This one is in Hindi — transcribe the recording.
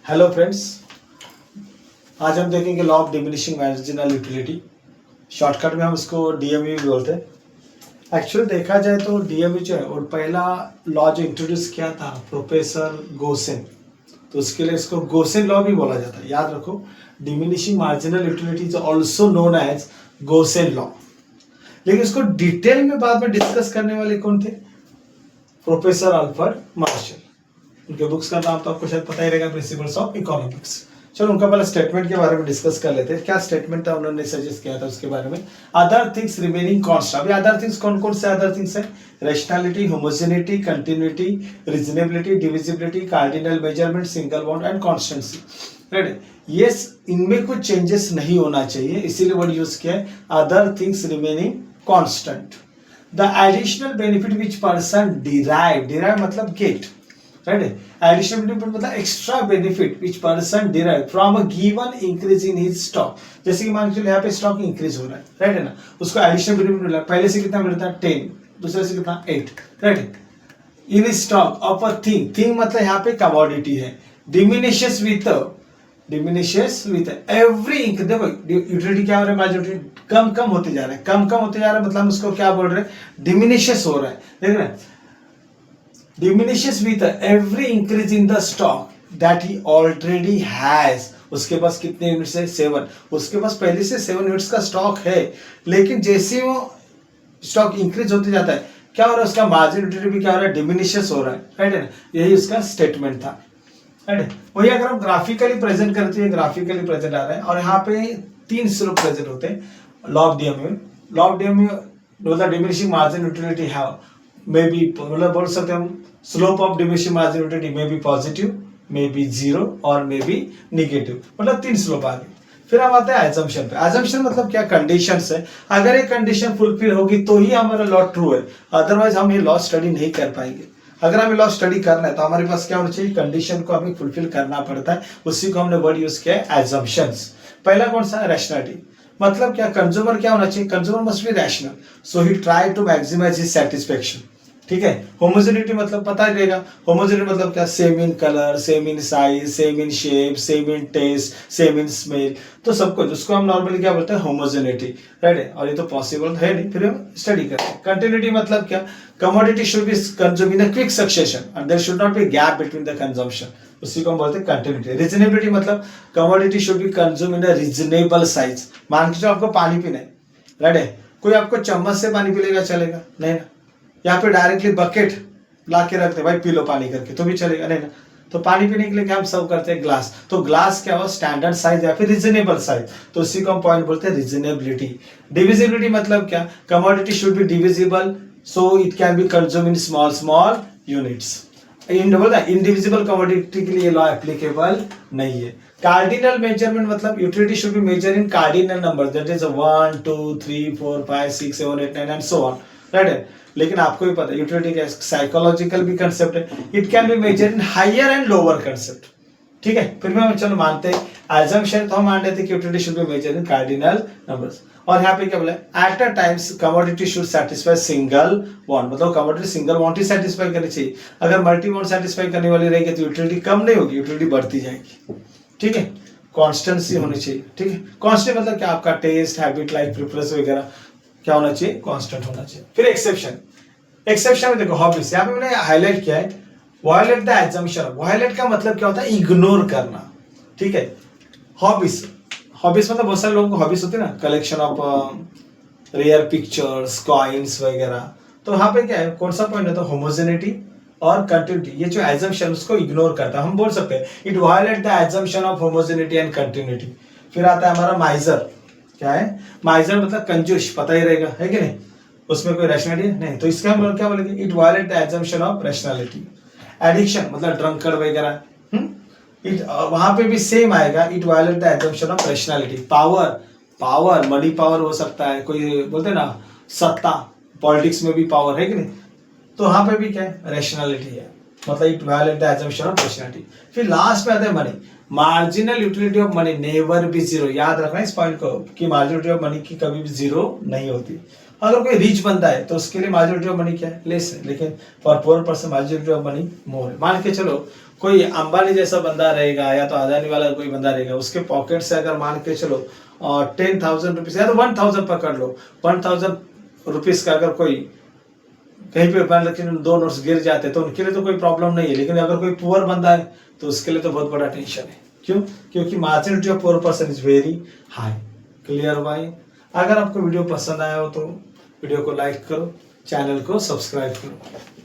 हेलो फ्रेंड्स, आज हम देखेंगे law of diminishing marginal utility. Shortcut में हम इसको डीएमयू भी बोलते हैं। एक्चुअली देखा जाए तो डीएमयू जो है और पहला लॉ जो इंट्रोड्यूस किया था प्रोफेसर गोसेन, तो उसके लिए इसको गोसेन लॉ भी बोला जाता है। याद रखो, diminishing marginal utility is also known as Gossen law. लेकिन इसको डिटेल में बाद में डिस्कस करने वाले कौन थे? Professor Alfred Marshall. उनके बुक्स का नाम तो आपको शायद पता ही रहेगा, प्रिंसिपल्स ऑफ इकोनॉमिक्स। चलो उनका पहले स्टेटमेंट के बारे में डिस्कस कर लेते हैं। क्या स्टेटमेंट था, उन्होंने सजेस्ट किया था उसके बारे में। Other things remaining constant. अभी अदर थिंग्स कौन कौन से अदर थिंग्स है? Rationality, homogeneity, continuity, reasonability, divisibility, cardinal measurement, single bond and constituency. Right, ये इनमें कुछ चेंजेस नहीं होना चाहिए, इसीलिए वर्ड यूज किया है other things remaining constant. The additional benefit which person derive मतलब गेट, right? Additional benefit मतलब extra benefit which person derive from a given increase in his stock. जैसे कि मान के चलो यहाँ पे स्टॉक इंक्रीज हो रहा है, राइट है ना, उसको एडिशनल बेनिफिट मिला। पहले से कितना मिलता है? 10, दूसरे से कितना? 8, right. In stock of a thing मतलब यहाँ पे कमोडिटी है। Diminishes with every increase. देखो यूटिलिटी क्या हो रहा है? मार्जिन कम कम होते जा रहा है, कम कम होते जा रहा है, मतलब हम उसको क्या बोल रहे हैं? डिमिनिशेस हो रहा है, देख रहे हैं। Diminishes with every increase in the stock that he already has। उसके पास कितने यूनिट्स है? 7। उसके पास पहले से 7 यूनिट्स का स्टॉक है, लेकिन जैसे वो स्टॉक इंक्रीज होते जाता है, क्या हो रहा है? उसका मार्जिन यूटिलिटी भी क्या हो रहा है? डिमिनिशेस हो रहा है, राइट है ना। यही उसका स्टेटमेंट था, राइट। वही अगर हम ग्राफिकली प्रेजेंट करते हैं, ग्राफिकली प्रेजेंट आ रहा है और यहाँ पे 3 स्लोप प्रेजेंट होते हैं law of DMU. Law of DMU मतलब डिमिनिशिंग मार्जिन यूटिलिटी है मे बी, मतलब बोल सकते हैं हम slope of diminishing margin utility may be positive, may be 0 और मे बी निगेटिव, मतलब 3 स्लोप आ गए। फिर हम आते हैं एजम्पशन पे। एजम्पशन मतलब क्या? कंडीशंस है। अगर ये कंडीशन फुलफिल होगी तो ही हमारा लॉ ट्रू है, अदरवाइज हम ये लॉ स्टडी नहीं कर पाएंगे। अगर हमें लॉ स्टडी करना है तो हमारे पास क्या होना चाहिए? कंडीशन को हमें फुलफिल करना पड़ता है, उसी को हमने वर्ड यूज किया है एजम्पशंस। पहला कौन सा है? रैशनैलिटी। मतलब क्या? कंज्यूमर क्या होना चाहिए? Consumer must be rational, so he try to maximise his satisfaction, ठीक है। होमोजेनिटी मतलब पता ही रहेगा। होमोजेनिटी मतलब क्या? Same in colour, same in size, same in shape, same in taste, same in smell, तो सब कुछ, उसको हम नॉर्मली क्या बोलते हैं? होमोजेनिटी, राइट है। और ये तो पॉसिबल है नहीं, फिर हम स्टडी करते हैं। कंटिन्यूटी मतलब क्या? Commodity should be consume in a quick succession and there should not be gap between the consumption, उसी को हम बोलते हैं कंटिन्यूटी। रीजनेबिलिटी मतलब commodity should be consume in a reasonable size. मान के चलो आपको पानी पीना है, राइट है, कोई आपको चम्मच से पानी पिलेगा, चलेगा नहीं ना। यहाँ पे डायरेक्टली बकेट ला के रखते भाई पी लो पानी करके, तो भी चलेगा नहीं ना। तो पानी पीने के लिए क्या हम सर्व करते हैं? ग्लास। तो ग्लास क्या हो? स्टैंडर्ड साइज या फिर रीजनेबल साइज, तो उसी को हम पॉइंट बोलते हैं रीजनेबिलिटी। डिविजिबिलिटी मतलब क्या? Commodity should be divisible so it can be consume in small small units. Indivisible commodity के लिए लॉ एप्लीकेबल नहीं है। कार्डिनल मेजरमेंट मतलब utility should be measure in cardinal number, that is 1 2 3 4 5 6 7 8 9 and so on, right है। लेकिन आपको भी पता है यूटिलिटी का साइकोलॉजिकल भी कंसेप्ट है, it can be measure in higher and lower concept, ठीक है। फिर भी हम चलो मानते हैं एजम्पशन, तो हम मान लेते हैं कि utility should be measure in cardinal numbers. और यहाँ पे क्या बोला है? At a times commodity should satisfy single bond, मतलब कमोडिटी सिंगल बॉन्ड ही सेटिस्फाई करनी चाहिए। अगर मल्टी बॉन्ड सेटिस्फाई करने वाली रहेगी तो यूटिलिटी कम नहीं होगी, यूटिलिटी बढ़ती जाएगी, ठीक है। कॉन्स्टेंसी होनी चाहिए, ठीक है। कॉन्स्टेंट मतलब क्या? आपका टेस्ट, हैबिट, लाइक, प्रेफरेंस वगैरह क्या होना चाहिए? कांस्टेंट होना चाहिए। फिर एक्सेप्शन। एक्सेप्शन में देखो हॉबीज, यहाँ पे मैंने हाईलाइट किया है वायलेट द एजम्पशन। वायलेट का मतलब क्या होता है? इग्नोर करना, ठीक है। हॉबीज, हॉबीज मतलब बहुत सारे लोगों को हॉबीज होती है ना, collection of rare pictures, coins वगैरह। तो यहाँ पे क्या है? कौन सा पॉइंट होता है? होमोजेनिटी और कंटिन्यूटी। ये जो एजम्पशन उसको इग्नोर करता है, हम बोल सकते हैं it violate the assumption of homogeneity and continuity. फिर आता है हमारा माइजर। क्या है? माइजर मतलब कंजूस, पता ही रहेगा, है कि नहीं, उसमें कोई रैशनैलिटी नहीं, तो इसका हम क्या बोलेंगे? It violate the assumption of rationality. Addiction मतलब ड्रंकर्ड वगैरह, इट वहां पे भी सेम आएगा, it violate the assumption of rationality. Power, power money power हो सकता है, कोई बोलते हैं ना सत्ता, पॉलिटिक्स में भी पावर है कि नहीं, तो वहां पे भी क्या है? रैशनैलिटी है, मतलब it violate the assumption of rationality. फिर लास्ट में आता है money. Marginal utility of money never be zero. याद रखना इस पॉइंट को कि मार्जिनल यूटिलिटी ऑफ मनी की कभी भी जीरो नहीं होती। अगर कोई रिच बंदा है तो उसके लिए माइजॉरिटी ऑफ मनी क्या है, लेस है, लेकिन for poor person majority of money more है। मान के चलो कोई अंबानी जैसा बंदा रहेगा या तो अदानी वाला कोई बंदा रहेगा, उसके पॉकेट से अगर मान के चलो 10,000 रुपीज या तो 1,000 पकड़ लो, 1,000 रुपीज का अगर कोई कहीं पे मान लेकिन 2 नोट्स गिर जाते तो उनके लिए तो कोई प्रॉब्लम नहीं है, लेकिन अगर कोई पुअर बंदा है तो उसके लिए तो बहुत बड़ा टेंशन है। क्यों? क्योंकि marginality of poor person is very high. Clear भाई? अगर आपको वीडियो पसंद आया हो तो वीडियो को लाइक करो, चैनल को सब्सक्राइब करो।